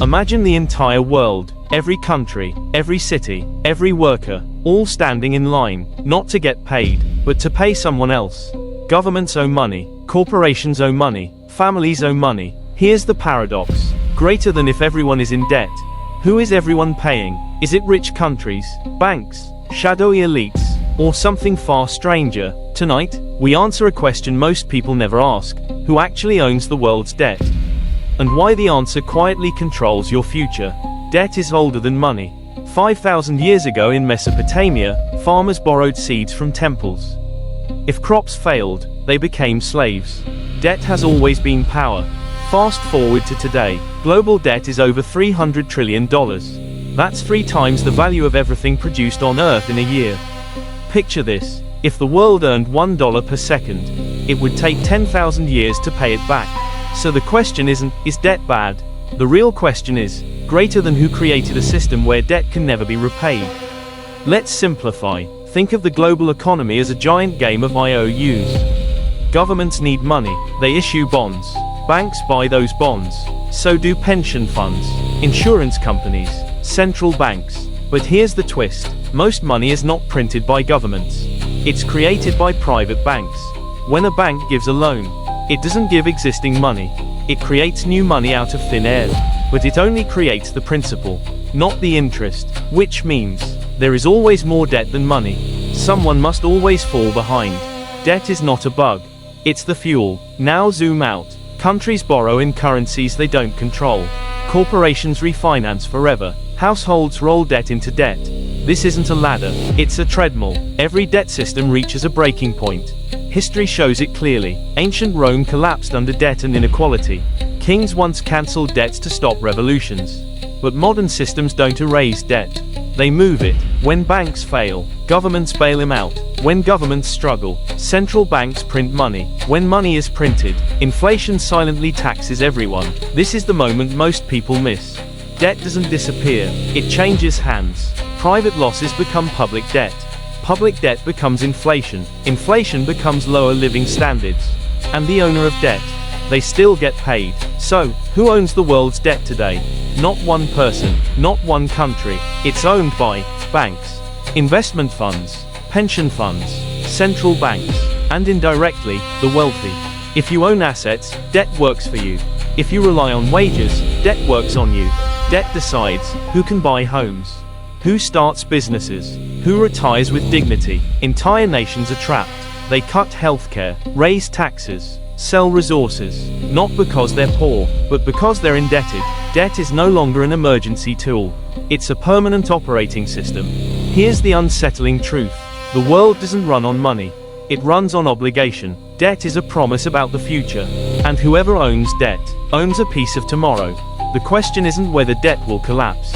Imagine the entire world, every country, every city, every worker, all standing in line, not to get paid, but to pay someone else. Governments owe money, corporations owe money, families owe money. Here's the paradox. Greater than if everyone is in debt. Who is everyone paying? Is it rich countries, banks, shadowy elites, or something far stranger? Tonight, we answer a question most people never ask. Who actually owns the world's debt? And why the answer quietly controls your future. Debt is older than money. 5,000 years ago in Mesopotamia, farmers borrowed seeds from temples. If crops failed, they became slaves. Debt has always been power. Fast forward to today, global debt is over $300 trillion. That's 3 times the value of everything produced on Earth in a year. Picture this, if the world earned $1 per second, it would take 10,000 years to pay it back. So the question isn't, is debt bad? The real question is, greater than who created a system where debt can never be repaid? Let's simplify. Think of the global economy as a giant game of IOUs. Governments need money, they issue bonds. Banks buy those bonds. So do pension funds, insurance companies, central banks. But here's the twist. Most money is not printed by governments. It's created by private banks. When a bank gives a loan, it doesn't give existing money. It creates new money out of thin air. But it only creates the principal, not the interest, which means there is always more debt than money. Someone must always fall behind. Debt is not a bug. It's the fuel. Now zoom out. Countries borrow in currencies they don't control. Corporations refinance forever. Households roll debt into debt. This isn't a ladder, it's a treadmill. Every debt system reaches a breaking point. History shows it clearly. Ancient Rome collapsed under debt and inequality. Kings once cancelled debts to stop revolutions. But modern systems don't erase debt. They move it. When banks fail, governments bail them out. When governments struggle, central banks print money. When money is printed, inflation silently taxes everyone. This is the moment most people miss. Debt doesn't disappear, it changes hands. Private losses become public debt. Public debt becomes inflation. Inflation becomes lower living standards. And the owner of debt, they still get paid. So, who owns the world's debt today? Not one person, not one country. It's owned by banks, investment funds, pension funds, central banks, and indirectly, the wealthy. If you own assets, debt works for you. If you rely on wages, debt works on you. Debt decides who can buy homes, who starts businesses, who retires with dignity. Entire nations are trapped. They cut healthcare, raise taxes, sell resources, not because they're poor, but because they're indebted. Debt is no longer an emergency tool. It's a permanent operating system. Here's the unsettling truth. The world doesn't run on money. It runs on obligation. Debt is a promise about the future. And whoever owns debt, owns a piece of tomorrow. The question isn't whether debt will collapse.